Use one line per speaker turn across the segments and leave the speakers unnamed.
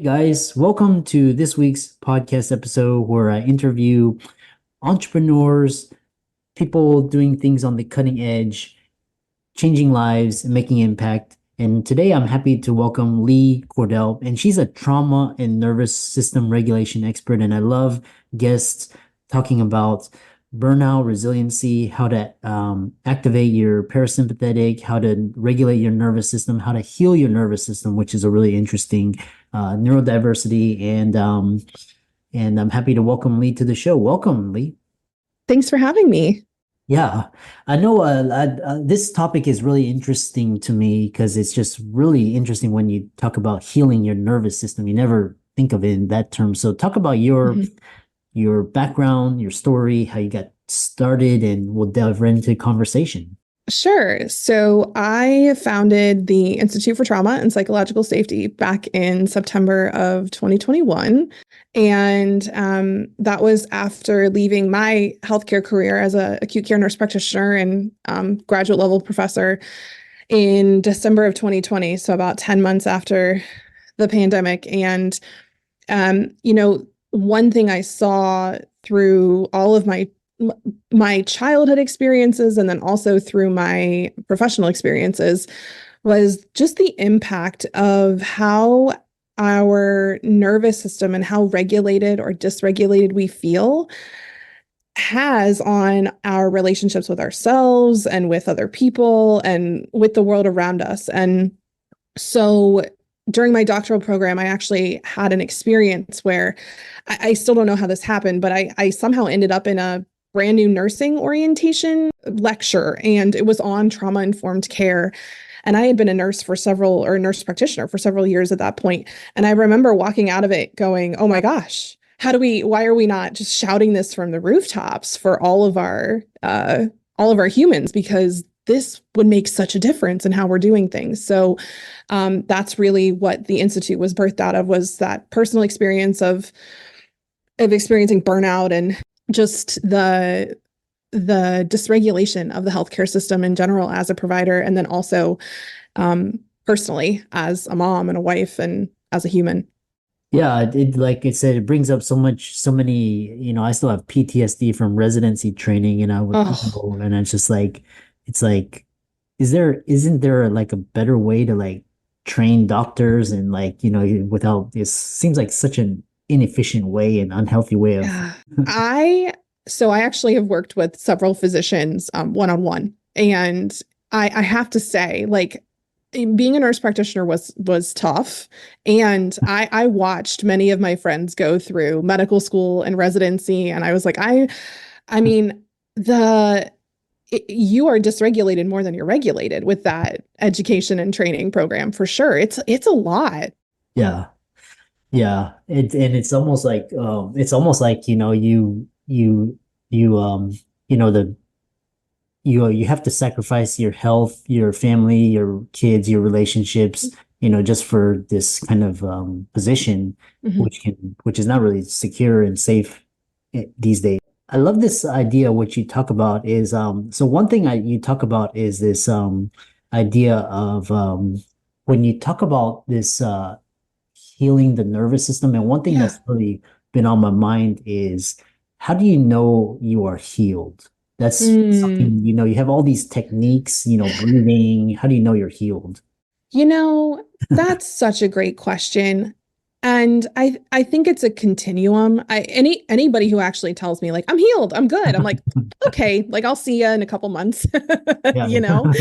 Guys, welcome to this week's podcast episode where I interview entrepreneurs, people doing things on the cutting edge, changing lives and making impact. And today I'm happy to welcome Lee Cordell, and she's a trauma and nervous system regulation expert. And I love guests talking about burnout, resiliency, how to activate your parasympathetic, how to regulate your nervous system, how to heal your nervous system, which is a really interesting neurodiversity. And I'm happy to welcome Lee to the show. Welcome, Lee.
Thanks for having me.
Yeah, I know this topic is really interesting to me because it's just really interesting when you talk about healing your nervous system. You never think of it in that term. So talk about
Mhm.
your background, your story, how you got started, and we'll delve right into the conversation.
Sure. So I founded the Institute for Trauma and Psychological Safety back in September of 2021. And that was after leaving my healthcare career as an acute care nurse practitioner and graduate level professor in December of 2020. So about 10 months after the pandemic. And, one thing I saw through all of my childhood experiences and then also through my professional experiences was just the impact of how our nervous system and how regulated or dysregulated we feel has on our relationships with ourselves and with other people and with the world around us. And so during my doctoral program, I actually had an experience where I still don't know how this happened, but I somehow ended up in a brand new nursing orientation lecture, and it was on trauma informed care. And I had been a nurse or a nurse practitioner for several years at that point. And I remember walking out of it going, oh my gosh, why are we not just shouting this from the rooftops for all of our humans? Because this would make such a difference in how we're doing things. So that's really what the Institute was birthed out of, was that personal experience of experiencing burnout and just the dysregulation of the healthcare system in general as a provider, and then also personally as a mom and a wife and as a human.
Yeah, like I said, it brings up so many, I still have PTSD from residency training, with
Oh,
people, and it's just like, it's like, isn't there like a better way to like train doctors and like, without this seems like such an inefficient way and unhealthy way of,
yeah. I actually have worked with several physicians one on one, and I have to say, like, being a nurse practitioner was tough, and I watched many of my friends go through medical school and residency, and I was like, I mean, the you are dysregulated more than you're regulated with that education and training program for sure. It's a lot.
yeah. Yeah, it's almost like, you the you have to sacrifice your health, your family, your kids, your relationships, just for this kind of position,
Mhm.
which is not really secure and safe these days. I love this idea. What you talk about is so one thing you talk about is this idea of when you talk about this healing the nervous system. And one thing
Yeah.
that's really been on my mind is how do you know you are healed? That's
Mm.
something, you have all these techniques, breathing. How do you know you're healed?
You know, that's such a great question. And I think it's a continuum. Anybody who actually tells me like I'm healed, I'm good. I'm like, okay, like I'll see you in a couple months.
Yeah.
You know,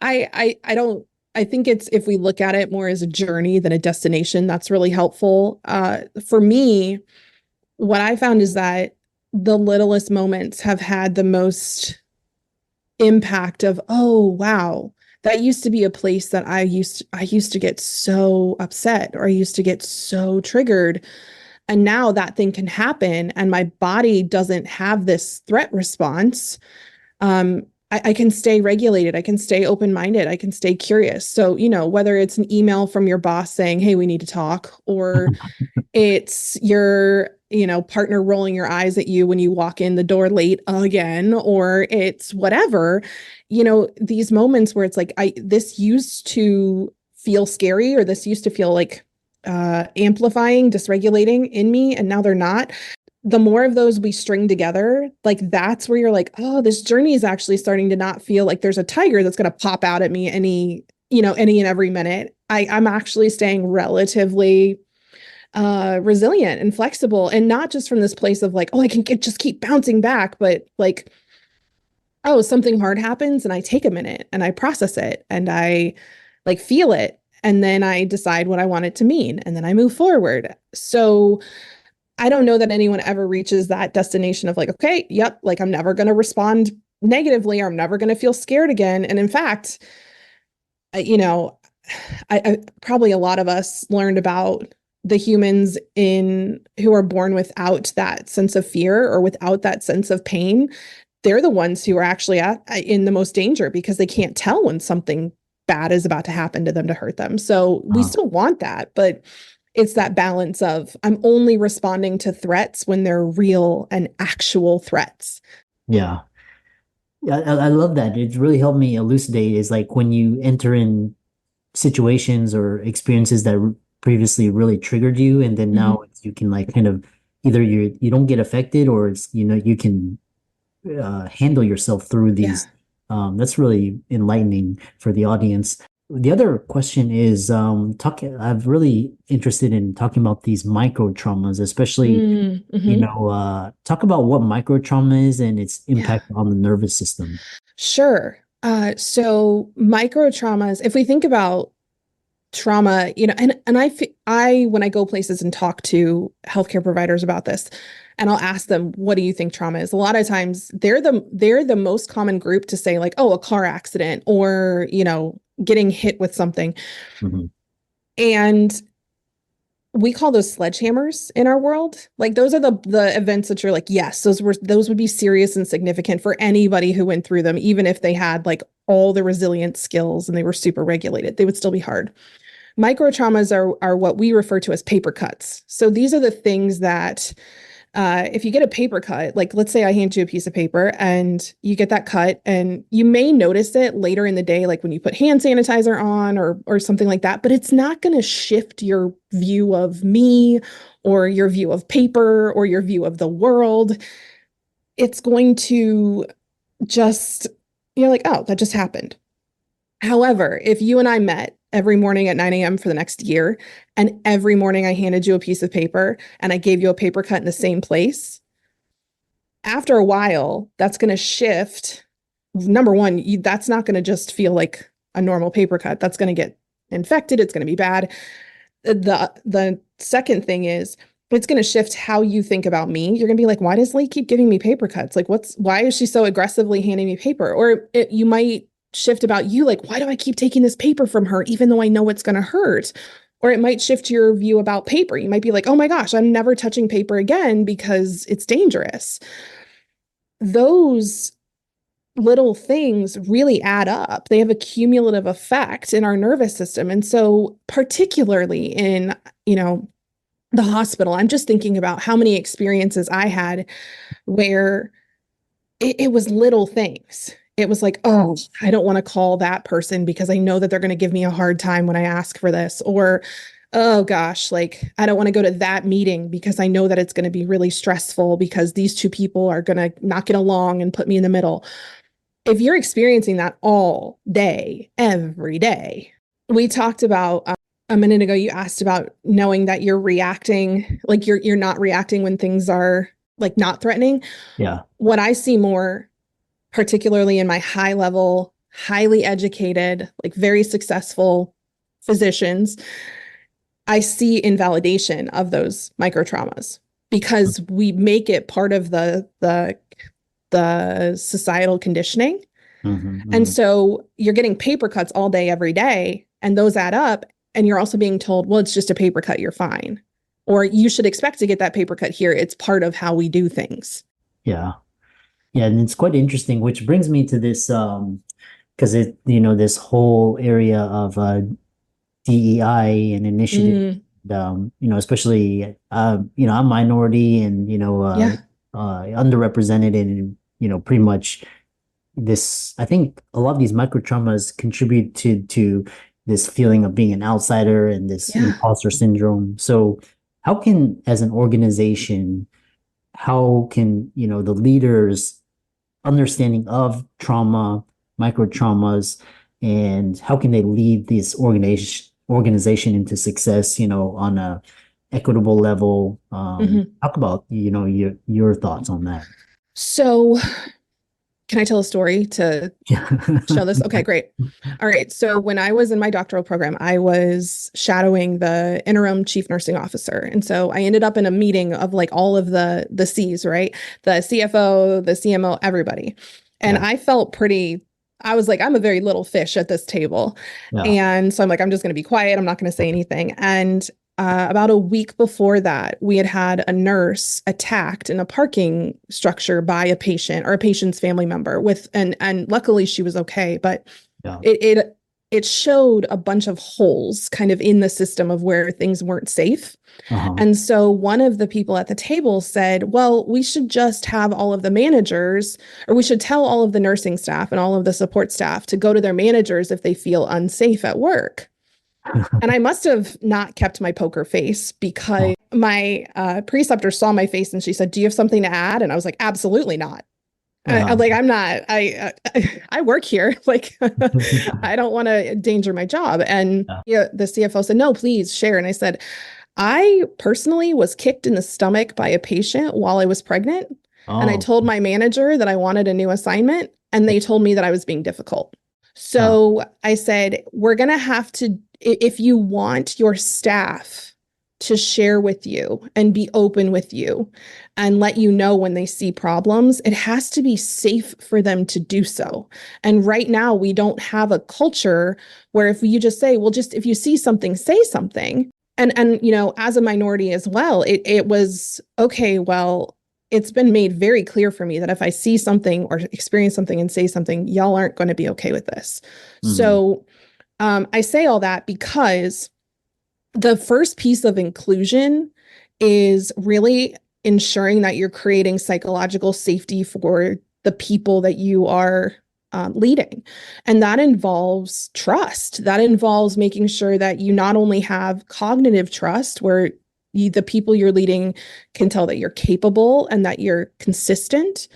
I don't I think it's, if we look at it more as a journey than a destination, that's really helpful. For me, what I found is that the littlest moments have had the most impact of, oh wow, that used to be a place that I used to get so upset, or I used to get so triggered, and now that thing can happen and my body doesn't have this threat response. I can stay regulated. I can stay open minded. I can stay curious. So, whether it's an email from your boss saying, hey, we need to talk, or it's your, partner rolling your eyes at you when you walk in the door late again, or it's whatever, these moments where it's like, this used to feel scary, or this used to feel like amplifying, dysregulating in me, and now they're not. The more of those we string together, like that's where you're like, oh, this journey is actually starting to not feel like there's a tiger that's going to pop out at me any and every minute. I'm actually staying relatively resilient and flexible, and not just from this place of like, oh, I can just keep bouncing back, but like, oh, something hard happens and I take a minute and I process it and I like feel it. And then I decide what I want it to mean. And then I move forward. So I don't know that anyone ever reaches that destination of like, okay, yep, like I'm never going to respond negatively, or I'm never going to feel scared again. And in fact, you know, I probably a lot of us learned about the humans in who are born without that sense of fear or without that sense of pain. They're the ones who are actually in the most danger because they can't tell when something bad is about to happen to them to hurt them. So we
Uh,
still want that, but it's that balance of I'm only responding to threats when they're real and actual threats.
yeah. Yeah, I love that. It's really helped me elucidate is like when you enter in situations or experiences that previously really triggered you, and then
Mhm.
now you can like kind of either you don't get affected, or it's you can handle yourself through
Yeah.
these. That's really enlightening for the audience. The other question is I'm really interested in talking about these micro traumas, especially,
Mm-hmm.
talk about what micro trauma is and its
Yeah.
impact on the nervous system.
Sure. So micro traumas, if we think about trauma, and I when I go places and talk to healthcare providers about this, and I'll ask them, what do you think trauma is? A lot of times they're the most common group to say like, oh, a car accident, or, getting hit with something.
Mhm.
And we call those sledgehammers in our world. Like those are the events that you're like, yes, those would be serious and significant for anybody who went through them, even if they had like all the resilient skills and they were super regulated, they would still be hard. Micro traumas are what we refer to as paper cuts. So these are the things that if you get a paper cut, like let's say I hand you a piece of paper and you get that cut, and you may notice it later in the day, like when you put hand sanitizer on or something like that, but it's not going to shift your view of me or your view of paper or your view of the world. It's going to just, you're like, oh, that just happened. However, if you and I met every morning at 9 a.m. for the next year, and every morning I handed you a piece of paper and I gave you a paper cut in the same place, after a while, that's going to shift. Number one, that's not going to just feel like a normal paper cut. That's going to get infected. It's going to be bad. The second thing is it's going to shift how you think about me. You're going to be like, why does Lee keep giving me paper cuts? Like, why is she so aggressively handing me paper? Or you might shift about you, like, why do I keep taking this paper from her, even though I know it's going to hurt? Or it might shift your view about paper. You might be like, oh my gosh, I'm never touching paper again because it's dangerous. Those little things really add up. They have a cumulative effect in our nervous system. And so, particularly in, the hospital, I'm just thinking about how many experiences I had where it was little things. It was like, oh, I don't want to call that person because I know that they're going to give me a hard time when I ask for this. Or, oh gosh, like I don't want to go to that meeting because I know that it's going to be really stressful because these two people are going to not get along and put me in the middle. If you're experiencing that all day, every day, we talked about a minute ago, you asked about knowing that you're reacting, like you're not reacting when things are like not threatening.
Yeah.
What I see more, particularly in my high level, highly educated, like very successful physicians, I see invalidation of those micro traumas because we make it part of the societal conditioning.
Hmm.
And
Hmm.
so you're getting paper cuts all day, every day, and those add up. And you're also being told, well, it's just a paper cut, you're fine. Or you should expect to get that paper cut here. It's part of how we do things.
Yeah. Yeah, and it's quite interesting, which brings me to this because this whole area of DEI and initiative,
Mm,
especially I'm minority and
yeah.
underrepresented, and pretty much this. I think a lot of these micro traumas contribute to this feeling of being an outsider and this
Yeah.
imposter syndrome. So how can, as an organization, how can, the leaders understanding of trauma, micro traumas, and how can they lead this organization into success, on a equitable level?
Mhm.
Talk about, your thoughts on that.
So, can I tell a story to
Yeah.
show this? Okay, great. All right. So when I was in my doctoral program, I was shadowing the interim chief nursing officer. And so I ended up in a meeting of like all of the C's, right? The CFO, the CMO, everybody. And
Yeah.
I felt I was like, I'm a very little fish at this table.
Yeah.
And so I'm like, I'm just going to be quiet. I'm not going to say anything. And about a week before that, we had a nurse attacked in a parking structure by a patient or a patient's family member and luckily she was okay, but
Yeah.
it showed a bunch of holes kind of in the system of where things weren't safe.
Uh-huh.
And so one of the people at the table said, well, we should just have all of the managers, or we should tell all of the nursing staff and all of the support staff to go to their managers if they feel unsafe at work. And I must have not kept my poker face because my preceptor saw my face and she said, do you have something to add? And I was like, absolutely not.
Uh-huh.
I'm not, I work here. Like, I don't want to endanger my job. And
Yeah.
yeah, the CFO said, no, please share. And I said, I personally was kicked in the stomach by a patient while I was pregnant. And I
Oh.
told my manager that I wanted a new assignment, and they told me that I was being difficult.
Oh.
So I said, we're going to have to, if you want your staff to share with you and be open with you and let you know when they see problems, it has to be safe for them to do so. And right now, we don't have a culture where if you just say, well, just if you see something, say something. And as a minority as well, it was okay, well, it's been made very clear for me that if I see something or experience something and say something, y'all aren't going to be okay with this.
Mhm.
So I say all that because the first piece of inclusion is really ensuring that you're creating psychological safety for the people that you are leading. And that involves trust. That involves making sure that you not only have cognitive trust, where the people you're leading can tell that you're capable and that you're consistent.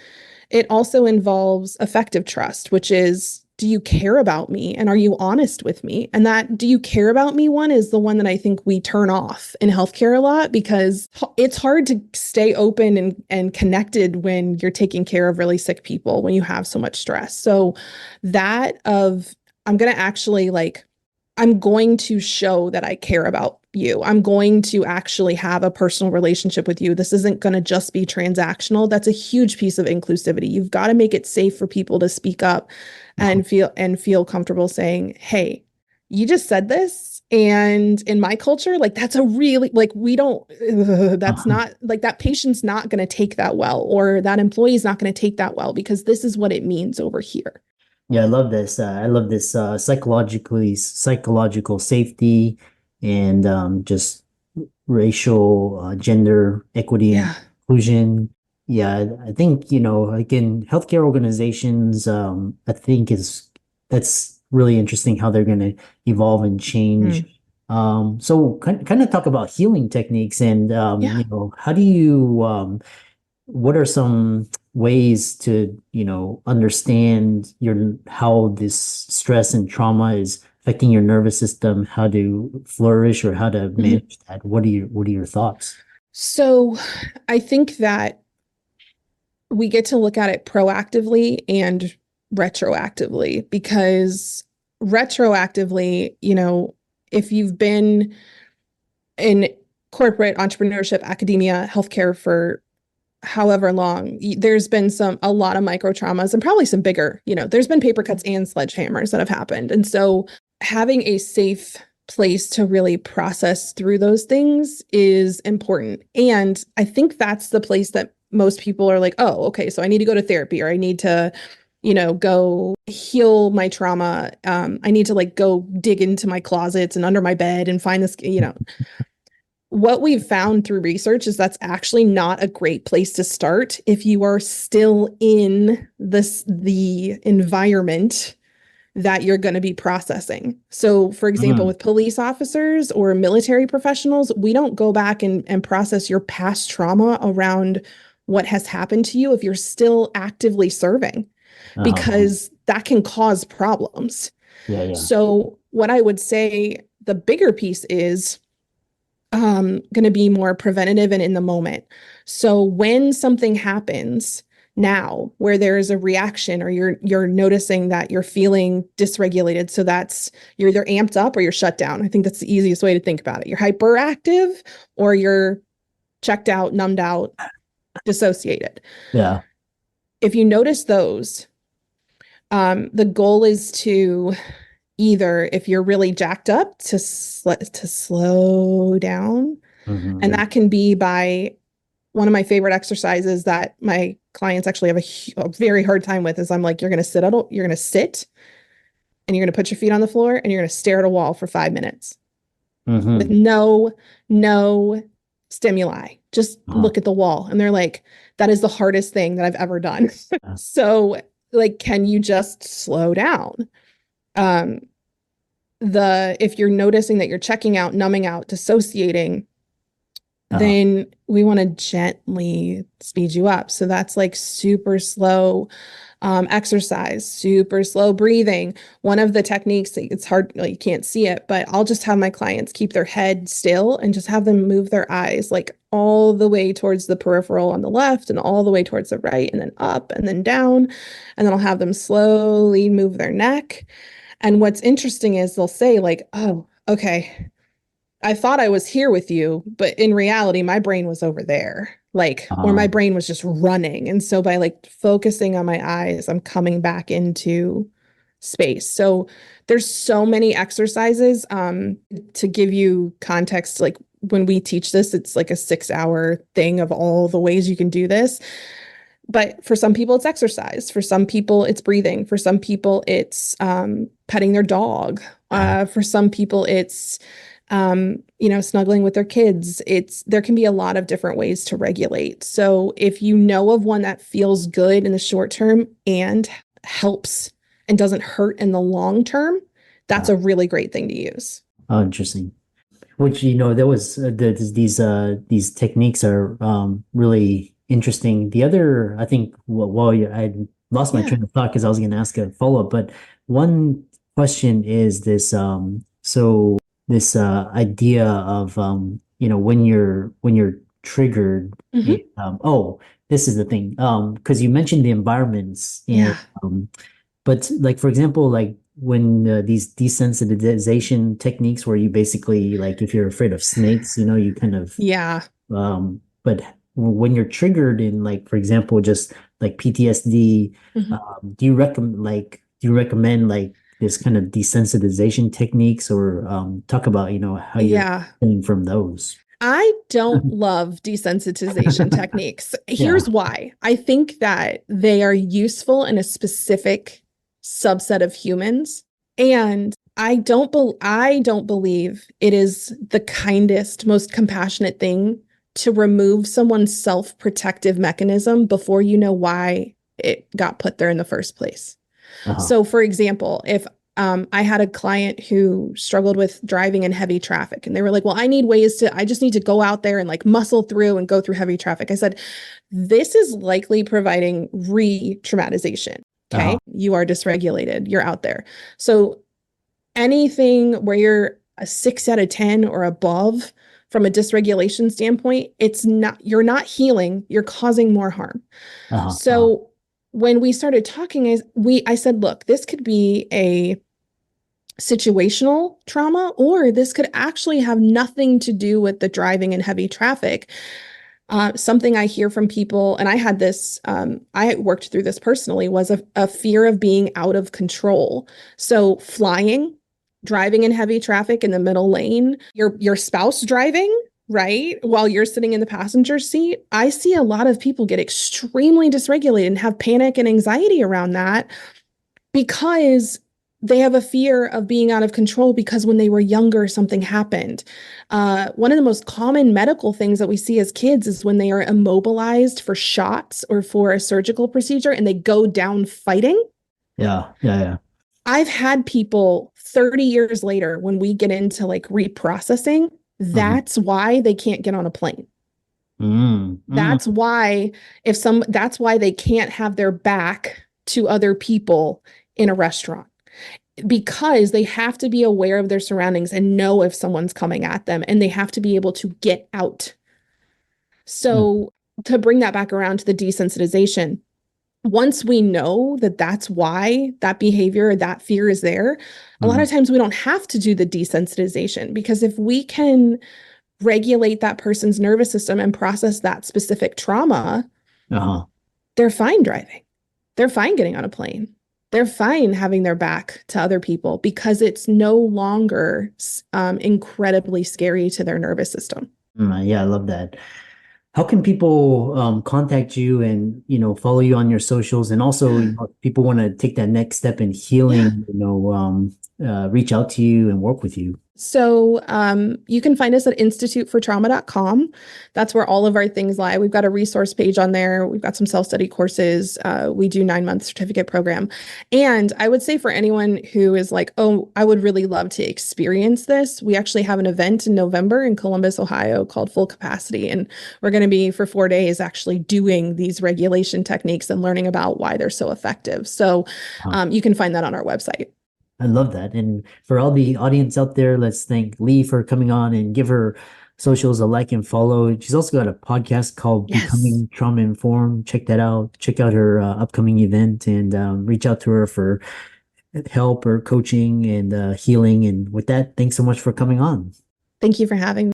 It also involves affective trust, which is, do you care about me and are you honest with me? And that do you care about me one is the one that I think we turn off in healthcare a lot because it's hard to stay open and connected when you're taking care of really sick people, when you have so much stress. So that of, I'm going to actually I'm going to show that I care about you. I'm going to actually have a personal relationship with you. This isn't going to just be transactional. That's a huge piece of inclusivity. You've got to make it safe for people to speak up and feel comfortable saying, "Hey, you just said this." And in my culture, like that's a really we don't that's
Uh-huh.
not like that patient's not going to take that well, or that employee is not going to take that well because this is what it means over here.
Yeah, I love this. I love this psychological safety and just racial, gender equity and
Yeah.
inclusion. Yeah, I think, like in healthcare organizations, I think that's really interesting how they're going to evolve and change.
Mm.
So kind of talk about healing techniques and,
Yeah.
how do you, what are some ways to, understand how this stress and trauma is affecting your nervous system, how to flourish or how to
Mhm.
manage that? What are your thoughts?
So I think that we get to look at it proactively and retroactively because retroactively, if you've been in corporate entrepreneurship, academia, healthcare for however long, there's been a lot of micro traumas and probably some bigger, there's been paper cuts and sledgehammers that have happened. And so having a safe place to really process through those things is important. And I think that's the place that most people are like, oh, okay, so I need to go to therapy or I need to, go heal my trauma. I need to go dig into my closets and under my bed and find this, what we've found through research is that's actually not a great place to start if you are still in the environment that you're going to be processing. So, for example,
Mhm.
with police officers or military professionals, we don't go back and process your past trauma around what has happened to you if you're still actively serving,
Uh-huh.
because that can cause problems.
Yeah, yeah.
So, what I would say the bigger piece is going to be more preventative and in the moment. So when something happens now where there is a reaction, or you're noticing that you're feeling dysregulated, so that's you're either amped up or you're shut down. I think that's the easiest way to think about it. You're hyperactive or you're checked out, numbed out, dissociated.
Yeah.
If you notice those, the goal is to either, if you're really jacked up, to slow down, and
Hmm.
that can be by one of my favorite exercises that my clients actually have a very hard time with is I'm like, you're going to sit and you're going to put your feet on the floor and you're going to stare at a wall for 5 minutes with
Hmm.
no stimuli. Just
Uh-huh.
look at the wall. And they're like, that is the hardest thing that I've ever done.
Yeah.
So, like, can you just slow down? Um, if you're noticing that you're checking out, numbing out, dissociating,
Uh-huh.
then we want to gently speed you up. So that's like super slow exercise, super slow breathing. One of the techniques, it's hard, you can't see it, but I'll just have my clients keep their head still and just have them move their eyes like all the way towards the peripheral on the left and all the way towards the right, and then up and then down. And then I'll have them slowly move their neck. And what's interesting is they'll say, like, oh, okay, I thought I was here with you, but in reality, my brain was over there. Like, or my
Uh-huh.
brain was just running. And so by like focusing on my eyes, I'm coming back into space. So there's so many exercises. To give you context, like when we teach this, it's like a 6 hour thing of all the ways you can do this. But for some people, it's exercise. For some people, it's breathing. For some people, it's petting their dog. For some people, it's snuggling with their kids. There can be a lot of different ways to regulate. So if you know of one that feels good in the short term and helps and doesn't hurt in the long term, that's
Uh-huh.
a really great thing to use.
Oh, interesting. Which, there was these techniques are really interesting. The other, I think, well, yeah, I lost my
Yeah.
train of thought because I was going to ask a follow-up, but one question is this this idea of when you're triggered,
Hmm.
oh, this is the thing, because you mentioned the environments, and
Yeah.
but like, for example, like when these desensitization techniques where you basically, like, if you're afraid of snakes, you kind of
Yeah.
but when you're triggered in, like, for example, just like PTSD,
Mhm.
do you recommend like this kind of desensitization techniques, or talk about, how you're
Yeah.
healing from those?
I don't love desensitization techniques.
Yeah.
Here's why. I think that they are useful in a specific subset of humans, and I don't believe it is the kindest, most compassionate thing to remove someone's self-protective mechanism before you know why it got put there in the first place.
Uh-huh.
So, for example, if I had a client who struggled with driving in heavy traffic, and they were like, well, I just need to go out there and like muscle through and go through heavy traffic. I said, this is likely providing re traumatization. Okay.
Uh-huh.
You are dysregulated, you're out there. So, anything where you're a 6 out of 10 or above from a dysregulation standpoint, you're not healing, you're causing more harm.
Uh-huh. Uh-huh.
So when we started talking, I said, look, this could be a situational trauma, or this could actually have nothing to do with the driving in heavy traffic. Something I hear from people, and I had this, I worked through this personally, was a fear of being out of control. So flying, driving in heavy traffic in the middle lane, your spouse driving, right? While you're sitting in the passenger seat. I see a lot of people get extremely dysregulated and have panic and anxiety around that because they have a fear of being out of control because when they were younger, something happened. One of the most common medical things that we see as kids is when they are immobilized for shots or for a surgical procedure and they go down fighting.
Yeah. Yeah. Yeah.
I've had people 30 years later, when we get into like reprocessing,
Mhm.
that's why they can't get on a plane.
Mm, mm,
That's why that's why they can't have their back to other people in a restaurant, because they have to be aware of their surroundings and know if someone's coming at them, and they have to be able to get out.
mm,
So to bring that back around to the desensitization, once we know that that's why that behavior, that fear is there, a lot
mhm.
of times we don't have to do the desensitization, because if we can regulate that person's nervous system and process that specific trauma,
Uh-huh.
they're fine driving. They're fine getting on a plane. They're fine having their back to other people, because it's no longer incredibly scary to their nervous system.
Yeah, I love that. How can people contact you and follow you on your socials? And also,
Yeah.
if people want to take that next step in
Yeah.
healing, reach out to you and work with you.
So you can find us at institutefortrauma.com. That's where all of our things lie. We've got a resource page on there. We've got some self-study courses. We do 9-month certificate program. And I would say for anyone who is like, oh, I would really love to experience this, we actually have an event in November in Columbus, Ohio called Full Capacity. And we're going to be for 4 days actually doing these regulation techniques and learning about why they're so effective. So you can find that on our website.
I love that. And for all the audience out there, let's thank Lee for coming on and give her socials a like and follow. She's also got a podcast called
Yes.
Becoming Trauma Informed. Check that out. Check out her upcoming event and reach out to her for help or coaching and healing. And with that, thanks so much for coming on.
Thank you for having me.